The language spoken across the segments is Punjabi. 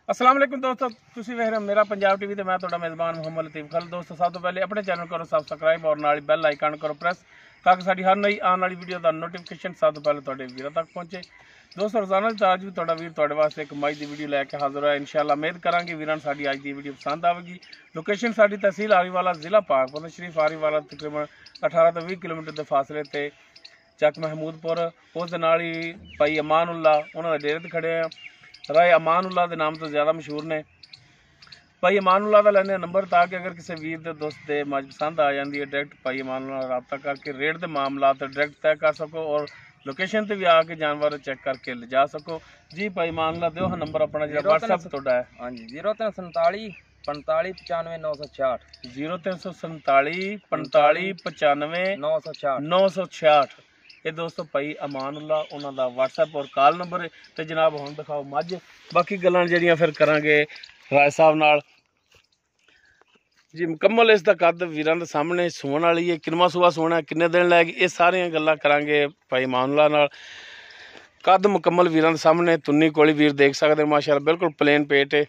अस्सलाम वालेकुम दोस्तों, तुसी वेख रहे हो मेरा पंजाब टीवी ते मैं तुहाडा मेज़बान मुहम्मद लतीफ़ खल। दोस्तों सब तो पहले अपने चैनल करो सबसक्राइब और नाल बैल आइकन करो प्रेस ताकि साडी हर नई आने वाली वीडियो का नोटिफिकेशन सब तो पहले तुहाडे वीरों तक पहुंचे। दोस्तों रोजाना की अज भी तुहाडा वीर तुहाडे वास्ते एक मज की वीडियो लैके हाजिर है। इंशाअल्लाह उम्मीद करांगे वीरां साडी अज की वीडियो पसंद आएगी। लोकेशन साडी तहसील आरीवाला जिला पाकपतन शरीफ आरीवाला तकरीबन 18 तो 20 किलोमीटर के फासले ते ਚੱਕ ਮਹਿਮੂਦਪੁਰ ਉਸ ਦੇ ਨਾਲ ਹੀ ਭਾਈ ਅਮਾਨੁੱਲਾ ਉਹਨਾਂ ਦੇ ਡੇਰੇ ਤੇ ਖੜੇ ਆ। ਰਾਏ ਅਮਾਨੁੱਲਾ ਦੇ ਨਾਮ ਤੋਂ ਜ਼ਿਆਦਾ ਮਸ਼ਹੂਰ ਨੇ। ਭਾਈ ਅਮਾਨੁੱਲਾ ਦਾ ਲੈਣੇ ਨੰਬਰ ਤਾਂ ਕਿ ਅਗਰ ਕਿਸੇ ਵੀਰ ਦੇ ਦੋਸਤ ਦੇ ਮੱਝ ਪਸੰਦ ਆ ਜਾਂਦੀ ਹੈ ਡਾਇਰੈਕਟ ਭਾਈ ਅਮਾਨੁੱਲਾ ਨਾਲ ਰਾਬਤਾ ਕਰਕੇ ਰੇਟ ਦੇ ਮਾਮਲਾ ਤੇ ਡਾਇਰੈਕਟ ਤੈਅ ਕਰ ਸਕੋ और लोकेशन ਤੇ ਵੀ ਆ ਕੇ ਜਾਨਵਰ ਚੈੱਕ ਕਰਕੇ ਲਿਜਾ ਸਕੋ। ਜੀ ਭਾਈ ਅਮਾਨੁੱਲਾ ਦਿਓ ਹਾਂ ਨੰਬਰ ਆਪਣਾ ਜਿਹੜਾ WhatsApp ਤੁਹਾਡਾ ਹੈ। ਹਾਂਜੀ 0347 45 95 966 0347 45 95 966 ਇਹ ਦੋਸਤੋ ਭਾਈ ਅਮਾਨੁੱਲਾ ਉਹਨਾਂ ਦਾ WhatsApp ਔਰ ਕਾਲ ਨੰਬਰ ਹੈ। ਤੇ ਜਨਾਬ ਹੁਣ ਦਿਖਾਓ ਮੱਝ, ਬਾਕੀ ਗੱਲਾਂ ਜਿਹੜੀਆਂ ਫਿਰ ਕਰਾਂਗੇ ਰਾਏ ਸਾਹਿਬ ਨਾਲ ਜੀ। ਮੁਕੰਮਲ ਇਸ ਦਾ ਕੱਦ ਵੀਰਾਂ ਦੇ ਸਾਹਮਣੇ ਸੂਣ ਵਾਲੀ ਹੈ, ਕਿੰਨਾ ਸੂਆ ਸੋਣਾ, ਕਿੰਨੇ ਦਿਨ ਲੈ ਗਏ, ਇਹ ਸਾਰੀਆਂ ਗੱਲਾਂ ਕਰਾਂਗੇ ਭਾਈ ਅਮਾਨੁੱਲਾ ਨਾਲ। ਕੱਦ ਮੁਕੰਮਲ ਵੀਰਾਂ ਦੇ ਸਾਹਮਣੇ, ਤੁੰਨੀ ਕੋਲੀ ਵੀਰ ਦੇਖ ਸਕਦੇ ਮਾਸ਼ਾਅੱਲਾ ਬਿਲਕੁਲ ਪਲੇਨ ਪੇਟ ਹੈ।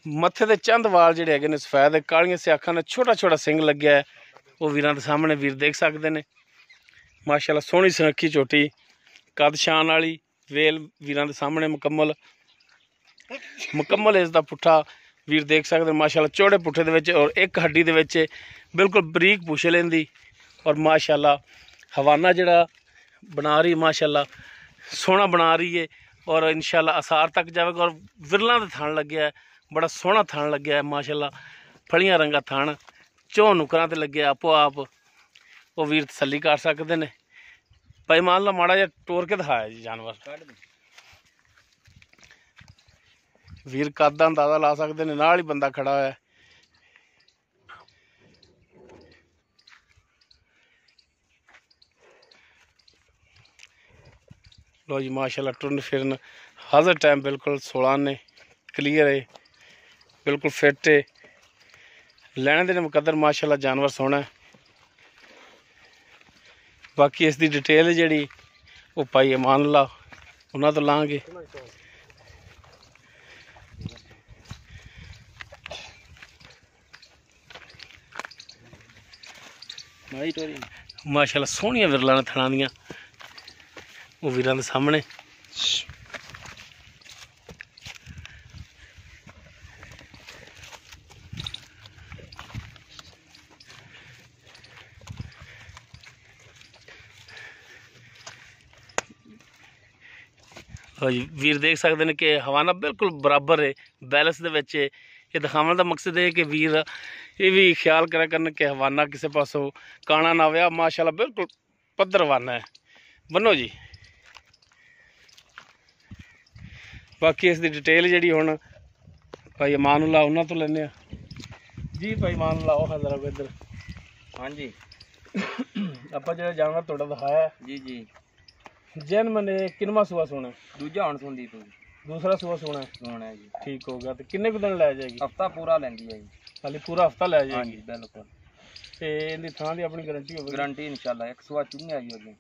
ਮੱਥੇ ਦੇ ਚੰਦ ਵਾਲ ਜਿਹੜੇ ਹੈਗੇ ਨੇ ਸਫੈਦ ਹੈ, ਕਾਲੀਆਂ ਸਿਆਖਾਂ ਨਾਲ ਛੋਟਾ ਛੋਟਾ ਸਿੰਘ ਲੱਗਿਆ ਹੈ, ਉਹ ਵੀਰਾਂ ਦੇ ਸਾਹਮਣੇ ਵੀਰ ਦੇਖ ਸਕਦੇ ਨੇ। ਮਾਸ਼ਾਅੱਲਾ ਸੋਹਣੀ ਸੁਨੱਖੀ ਝੋਟੀ, ਕੱਦ ਸ਼ਾਨ ਵਾਲੀ, ਵੇਲ ਵੀਰਾਂ ਦੇ ਸਾਹਮਣੇ ਮੁਕੰਮਲ ਇਸ ਦਾ ਪੁੱਠਾ ਵੀਰ ਦੇਖ ਸਕਦੇ ਮਾਸ਼ਾਅੱਲਾ ਚੌੜੇ ਪੁੱਠੇ ਦੇ ਵਿੱਚ ਔਰ ਇੱਕ ਹੱਡੀ ਦੇ ਵਿੱਚ ਬਿਲਕੁਲ ਬਰੀਕ ਪੁੱਛ ਲੈਂਦੀ ਔਰ ਮਾਸ਼ਾਅੱਲਾ ਹਵਾਨਾ ਜਿਹੜਾ ਬਣਾ ਰਹੀ ਮਾਸ਼ਾਅੱਲਾ ਸੋਹਣਾ ਬਣਾ ਰਹੀ ਹੈ ਔਰ ਇੰਸ਼ਾਅੱਲਾ ਅਸਾਰ ਤੱਕ ਜਾਵੇਗਾ ਔਰ ਵਿਰਲਾਂ ਦੇ ਥਣ ਲੱਗਿਆ, ਬੜਾ ਸੋਹਣਾ ਥਣ ਲੱਗਿਆ ਮਾਸ਼ਾਅੱਲਾ, ਫਲੀਆਂ ਰੰਗਾ ਥਣ, ਚੌਂ ਨੁਕਰਾਂ ਤੇ ਲੱਗਿਆ ਆਪੋ ਆਪ, ਉਹ ਵੀਰ ਤਸੱਲੀ ਕਰ ਸਕਦੇ ਨੇ। ਭਾਈ ਅਮਾਨੁੱਲਾ ਮਾੜਾ ਜਿਹਾ ਤੋਰ ਕੇ ਦਿਖਾਇਆ ਜੀ ਜਾਨਵਰ, ਵੀਰ ਕੱਦ ਦਾ ਅੰਦਾਜ਼ਾ ਲਾ ਸਕਦੇ ਨੇ, ਨਾਲ ਹੀ ਬੰਦਾ ਖੜਾ ਹੋਇਆ। ਲੋ ਜੀ ਮਾਸ਼ਾਅੱਲਾ ਟੁਰਨ ਫਿਰਨ ਹਾਜ਼ਰ ਟਾਈਮ ਬਿਲਕੁਲ 16 ਨੇ, ਕਲੀਅਰ ਹੈ, ਬਿਲਕੁਲ ਫਿੱਟ ਹੈ, ਲੈਣੇ ਦੇ ਮੁਕੱਦਰ ਮਾਸ਼ਾਅੱਲਾ ਜਾਨਵਰ ਸੋਹਣਾ। ਬਾਕੀ ਇਸ ਦੀ ਡਿਟੇਲ ਜਿਹੜੀ ਉਹ ਭਾਈ ਅਮਾਨੁੱਲਾ ਉਹਨਾਂ ਤੋਂ ਲਾਂਗੇ। ਮਾਸ਼ਾਅੱਲਾ ਸੋਹਣੀਆਂ ਵਿਰਲਾਂ ਨੇ ਥਣਾਂ ਦੀਆਂ, ਉਹ ਵੀਰਾਂ ਦੇ ਸਾਹਮਣੇ। हाँ जी वीर देख सकते हैं कि हवाना बिल्कुल बराबर है, बैलेंस दे विच है। ये दिखाने का मकसद है कि वीर ये भी ख्याल करा करन कि हवाना किसी पासों काना ना होया, माशाल्लाह बिल्कुल पद्धर हवाना है। बनो जी बाकी इसकी डिटेल जी हुण भाई अमानुल्ला उन्होंने तो लेने जी। भाई अमानुल्ला आओ हाँ जरा इधर। हाँ जी आप जो जानवर तुहाडा दिखाया जी जी जैन मैंने किनवा सुआ सोना, दूजा हुण सुनदी तू दूसरा सुआ सोना है जी। ठीक हो गया। तो किन्ने कुछ दिन लै जाएगी? हफ्ता पूरा लैंदी है जी, हाली पूरा हफ्ता लै जाएगी? हाँ जी बिल्कुल। ते इहदी थां दी अपनी गारंटी होगी? गारंटी इंशाल्लाह। एक सुआ चुंगी आई होगी।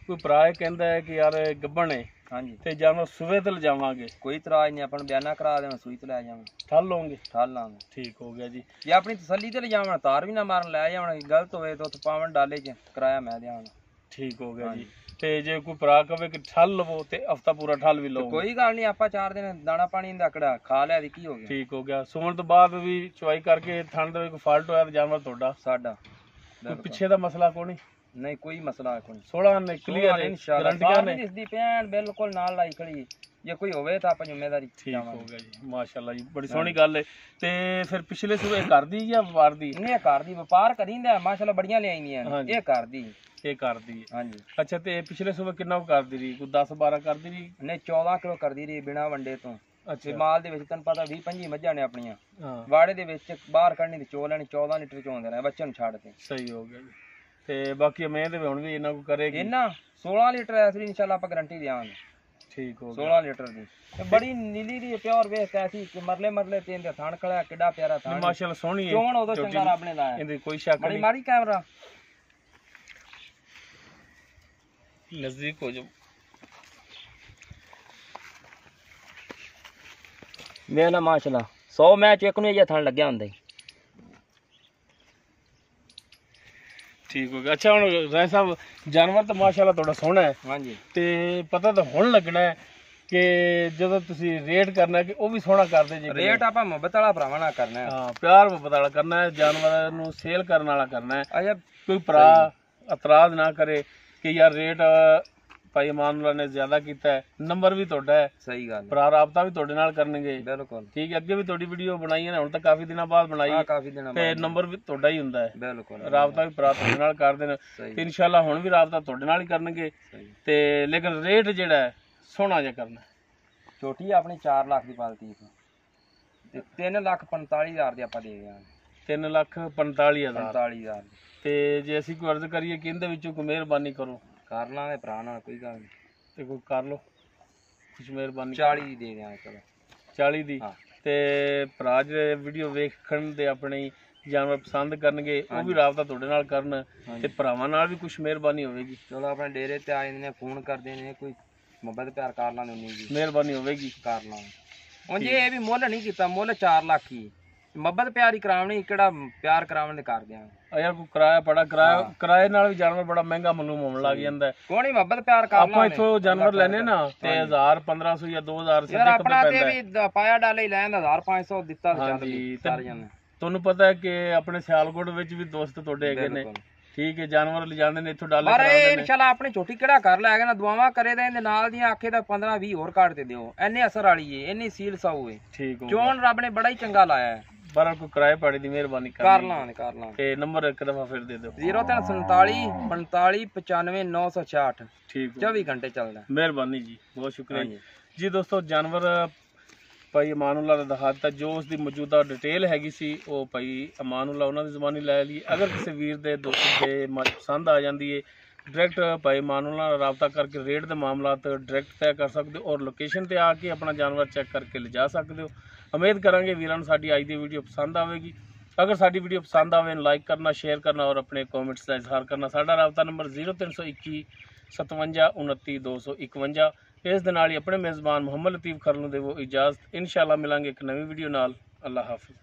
कोई भरा कहंदा है कि यार गब्बन है हाँ जी ते जानवर सुबह ते लजावांगे, कोई इतराज नहीं, अपन बयाना करा देना, सुई तो लै जावांगे, ठल लोगे? ठल लांगे। ठीक हो गया जी। जे अपनी तसल्ली ते ले जावण, तार भी ना मारन लै जावण, गलत होवे तो पावन डाले च किराया मैं देवांगा। ठीक हो गया जी। ते जे कोई भरा कहे कि ठल लवो ते हफ्ता पूरा ठल भी लो, कोई गल नहीं, आपा 4 दिन दाना पानी दा कड़ा खा लिया की हो गया। ठीक हो गया। सोण तो बाद भी चुवाई करके थण दे कोई फाल्ट होया तो जानवर तोड़ा साडा, कोई पिछे दा मसला कोई नहीं, कोई मसला कोई। 16 ने क्लियर है इंशाल्लाह, गारंटी इसदी पैन बिल्कुल नाल लाई खड़ी, जे कोई होवे तो आप जिम्मेदारी। ठीक हो गया जी माशाल्लाह जी, बड़ी सोहनी गल है। ते फिर पिछले सूबे घर दी या व्यापार दी? नहीं घर दी, व्यापार करींदा माशाल्लाह, बड़ियां ले आईंदियां, ये घर दी, ये कर दी। हाँ जी। अच्छा ते पिछले सूबे कितना कर दी रही? कोई 10-12 कर दी रही? नहीं 14 किलो कर दी रही बिना वंडे तो। अच्छा माल दे विच तन पता 20-25 मज्झां ने अपनियां, हां वाड़े दे विच बाहर कढनी ते चो लेनी, 14 लीटर चोंदे रहे बच्चे नु छाड़ के। सही हो गया जी। ते बाकी मैं ते हुण भी इना को करेगी इना 16 लीटर ऐसी इंशाल्लाह आप गारंटी देवांगे। ठीक हो गया। 16 लीटर दी ते बड़ी नीली दी प्योर वेख कैसी कि मरले मरले तीन दे थान खड़ा, किड्डा प्यारा थान माशाल्लाह सोहनी है। चोण ओदो चंगा रब ने लाया, इंदी कोई शक नहीं। मारी कैमरा नजदीक हो जाओ। ਵੇਖ ਲੈ ਮਾਸ਼ਾਅੱਲਾ 100 ਮੈਚ ਇੱਕ ਨੂੰ ਇਹ ਥਣ ਲੱਗਿਆ ਹੁੰਦਾ ਜੀ। ਠੀਕ ਹੋ ਗਿਆ। ਅੱਛਾ ਹੁਣ ਰਾਏ ਸਾਹਿਬ ਜਾਨਵਰ ਤਾਂ ਮਾਸ਼ਾਅੱਲਾ ਤੁਹਾਡਾ ਸੋਹਣਾ ਹੈ, ਹਾਂਜੀ ਤੇ ਪਤਾ ਤਾਂ ਹੁਣ ਲੱਗਣਾ ਹੈ ਕਿ ਜਦੋਂ ਤੁਸੀਂ ਰੇਟ ਕਰਨਾ ਕਿ ਉਹ ਵੀ ਸੋਹਣਾ ਕਰਦੇ ਜੀ। ਰੇਟ ਆਪਾਂ ਮੁਹੱਬਤ ਵਾਲਾ ਭਰਾਵਾਂ ਨਾਲ ਕਰਨਾ ਹੈ। ਹਾਂ, ਪਿਆਰ ਮੁਹੱਬਤ ਵਾਲਾ ਕਰਨਾ ਹੈ, ਜਾਨਵਰਾਂ ਨੂੰ ਸੇਲ ਕਰਨ ਵਾਲਾ ਕਰਨਾ ਹੈ। ਅੱਛਾ ਕੋਈ ਭਰਾ ਇਤਰਾਜ਼ ਨਾ ਕਰੇ ਕਿ ਯਾਰ ਰੇਟ ਭਾਈ ਇਮਾਨੁੱਲਾ ਨੇ ਜ਼ਿਆਦਾ ਕੀਤਾ ਹੈ। ਨੰਬਰ ਵੀ ਤੁਹਾਡਾ ਹੈ, ਸਹੀ ਗੱਲ ਭਰਾ ਰਾਬਤਾ ਵੀ ਤੁਹਾਡੇ ਨਾਲ ਕਰਨਗੇ। ਬਿਲਕੁਲ ਠੀਕ ਹੈ, ਅੱਗੇ ਵੀ ਤੁਹਾਡੀ ਵੀਡੀਓ ਬਣਾਈ ਹੈ ਨਾ, ਹੁਣ ਤਾਂ ਕਾਫੀ ਦਿਨਾਂ ਬਾਅਦ ਬਣਾਈ ਹੈ, ਕਾਫੀ ਦਿਨਾਂ ਤੇ ਨੰਬਰ ਵੀ ਤੁਹਾਡਾ ਹੀ ਹੁੰਦਾ ਹੈ। ਬਿਲਕੁਲ ਰਾਬਤਾ ਵੀ ਭਰਾ ਤੁਹਾਡੇ ਨਾਲ ਕਰਦੇ ਨੇ, ਤੇ ਇਨਸ਼ਾਅੱਲਾ ਹੁਣ ਵੀ ਰਾਬਤਾ ਤੁਹਾਡੇ ਨਾਲ ਹੀ ਕਰਨਗੇ। ਤੇ ਲੇਕਿਨ ਰੇਟ ਜਿਹੜਾ ਹੈ ਸੋਹਣਾ ਜਿਹਾ ਕਰਨਾ। ਛੋਟੀ ਆਪਣੀ 4 ਲੱਖ ਦੀ ਪਾਲਤੀ ਤੇ 3,45,000 ਦੀ ਆਪਾਂ ਦੇ ਦਿਆਂਗੇ। 3,45,000 45,000 ਤੇ ਜੇ ਅਸੀਂ ਕੋਈ ਅਰਜ਼ ਕਰੀਏ ਕਿ ਇਹਦੇ ਵਿੱਚੋਂ ਕੋਈ ਮਿਹਰਬਾਨੀ ਕਰੋ, ਕਰ ਲਾਂਗੇ ਭਰਾ ਨਾਲ, ਕੋਈ ਗੱਲ ਨਹੀਂ। ਤੇ ਕੋਈ ਕਰ ਲਓ ਕੁਛ ਮਿਹਰਬਾਨੀ। 40 ਦੀ ਦੇ ਦਿਆਂਗੇ ਚਲੋ। 40 ਦੀ। ਹਾਂ। ਤੇ ਭਰਾ ਜਿਹੜੇ ਵੀਡੀਓ ਵੇਖਣ ਦੇ ਆਪਣੇ ਜਾਨਵਰ ਪਸੰਦ ਕਰਨਗੇ ਉਹ ਵੀ ਰਾਬਤਾ ਤੁਹਾਡੇ ਨਾਲ ਕਰਨ, ਤੇ ਭਰਾਵਾਂ ਨਾਲ ਵੀ ਕੁਛ ਮਿਹਰਬਾਨੀ ਹੋਵੇਗੀ। ਚਲੋ ਆਪਣੇ ਡੇਰੇ ਤੇ ਆ ਜਾਂਦੇ ਨੇ, ਫੋਨ ਕਰਦੇ ਨੇ, ਕੋਈ ਮੁਹੱਬਤ ਪਿਆਰ ਕਰ ਲਾਂਗੇ, ਉਨੀ ਜੀ ਮਿਹਰਬਾਨੀ ਹੋਵੇਗੀ, ਕਰ ਲਾਂਗੇ। ਉਂਝ ਇਹ ਵੀ ਮੁੱਲ ਨਹੀਂ ਕੀਤਾ, ਮੁੱਲ 4 ਲੱਖ ਹੀ। ਮੁਹੱਬਤ ਪਿਆਰ ਹੀ ਕਰਾਉਣੀ, ਕਿਹੜਾ ਪਿਆਰ ਕਰਾਉਣ ਦੇ ਕਰ ਦਿਆਂਗੇ। ਯਾਰ ਕੋਈ ਕਿਰਾਇਆ ਬੜਾ ਕਿਰਾਏ ਨਾਲ ਵੀ ਜਾਨਵਰ ਬੜਾ ਮਹਿੰਗਾ ਮਾਲੂਮ ਹੋਣ ਲੱਗ ਜਾਂਦਾ ਹੈ। ਕੋਣੀ ਮੁਹੱਬਤ ਪਿਆਰ ਕਰ ਲਾਂਗੇ। ਆਪਾਂ ਇੱਥੋਂ ਜਾਨਵਰ ਲੈਨੇ ਨਾ ਤੇ 1000 1500 ਜਾਂ 2000 ਯਾਰ ਆਪਣਾ ਤੇ ਵੀ ਪਾਇਆ ਡਾਲੇ ਹੀ ਲੈਣ 1500 ਦਿੱਤਾ ਤੇ ਚੱਲ ਗਈ ਸਾਰੇ ਜਣੇ। ਤੁਹਾਨੂੰ ਪਤਾ ਹੈ ਕਿ ਆਪਣੇ ਸਿਆਲਕੋਟ ਵਿੱਚ ਵੀ ਦੋਸਤ ਤੁਹਾਡੇ ਹੈਗੇ ਨੇ, ਠੀਕ ਹੈ, ਜਾਨਵਰ ਲਿਜਾਂਦੇ ਨੇ ਇੱਥੋਂ ਡਾਲੇ ਪਰ ਇਹ ਇਨਸ਼ਾਅੱਲਾ ਆਪਣੀ ਛੋਟੀ ਕਿਹੜਾ ਕਰ ਲੈ ਗਿਆ ਨਾ, ਦੁਆਵਾਂ ਕਰੇ ਤਾਂ ਇਹਦੇ ਨਾਲ ਦੀਆਂ ਆਖੇ ਦਾ 15 20 ਹੋਰ ਕੱਢ ਤੇ ਦਿਓ। ਇੰਨੇ ਅਸਰ ਵਾਲੀ ਏ, ਇੰਨੀ ਸੀਲ ਸਾਊ ਏ। ਠੀਕ ਹੋ ਚੋਣ ਰੱਬ ਨੇ ਬੜਾ ਹੀ ਚੰਗਾ ਲਾਇਆ ਹੈ। ਪਰ ਕੋਈ ਕਿਰਾਏ ਪਾੜੀ ਦੀ ਮਿਹਰਬਾਨੀ ਕਰ ਲਾਂਗੇ। ਤੇ ਨੰਬਰ ਇੱਕ ਦਫਾ ਫਿਰ ਦੇ ਦਿਓ। 0347 45 95 966। ਠੀਕ 24 ਘੰਟੇ ਚੱਲਦਾ। ਮਿਹਰਬਾਨੀ ਜੀ, ਬਹੁਤ ਸ਼ੁਕਰੀਆ ਜੀ। ਦੋਸਤੋ ਜਾਨਵਰ ਭਾਈ ਅਮਾਨੁੱਲਾ ਦਾ ਦਿਖਾ ਦਿੱਤਾ, ਜੋ ਉਸ ਦੀ ਮੌਜੂਦਾ ਡਿਟੇਲ ਹੈਗੀ ਸੀ ਉਹ ਭਾਈ ਅਮਾਨੁੱਲਾ ਉਹਨਾਂ ਦੀ ਜ਼ਬਾਨੀ ਲੈ ਲਈ। ਅਗਰ ਕਿਸੇ ਵੀਰ ਦੇ ਦੋਸਤ ਦੇ ਪਸੰਦ ਆ ਜਾਂਦੀ ਹੈ, ਡਾਇਰੈਕਟ ਭਾਈ ਅਮਾਨੁੱਲਾ ਨਾਲ ਰਾਬਤਾ ਕਰਕੇ ਰੇਟ ਦੇ ਮਾਮਲਾਤ ਡਾਇਰੈਕਟ ਤੈਅ ਕਰ ਸਕਦੇ ਹੋ, ਔਰ ਲੋਕੇਸ਼ਨ ਤੇ ਆ ਕੇ ਆਪਣਾ ਜਾਨਵਰ ਚੈੱਕ ਕਰਕੇ ਲਿਜਾ ਸਕਦੇ ਹੋ। ਉਮੀਦ ਕਰਾਂਗੇ ਵੀਰਾਂ ਨੂੰ ਸਾਡੀ ਅੱਜ ਦੀ ਵੀਡੀਓ ਪਸੰਦ ਆਵੇਗੀ। ਅਗਰ ਸਾਡੀ ਵੀਡੀਓ ਪਸੰਦ ਆਵੇ ਲਾਈਕ ਕਰਨਾ, ਸ਼ੇਅਰ ਕਰਨਾ ਔਰ ਆਪਣੇ ਕਮੈਂਟਸ ਦਾ ਇਜ਼ਹਾਰ ਕਰਨਾ। ਸਾਡਾ ਰਾਬਤਾ ਨੰਬਰ 0321 57 29 251। ਇਸ ਦੇ ਨਾਲ ਹੀ ਆਪਣੇ ਮੇਜ਼ਬਾਨ ਮੁਹੰਮਦ ਲਤੀਫ ਖਰਲ ਨੂੰ ਦੇਵੋ ਇਜਾਜ਼ਤ। ਇਨਸ਼ਾਅੱਲਾ ਮਿਲਾਂਗੇ ਇੱਕ ਨਵੀਂ ਵੀਡੀਓ ਨਾਲ। ਅੱਲਾਹ ਹਾਫਿਜ਼।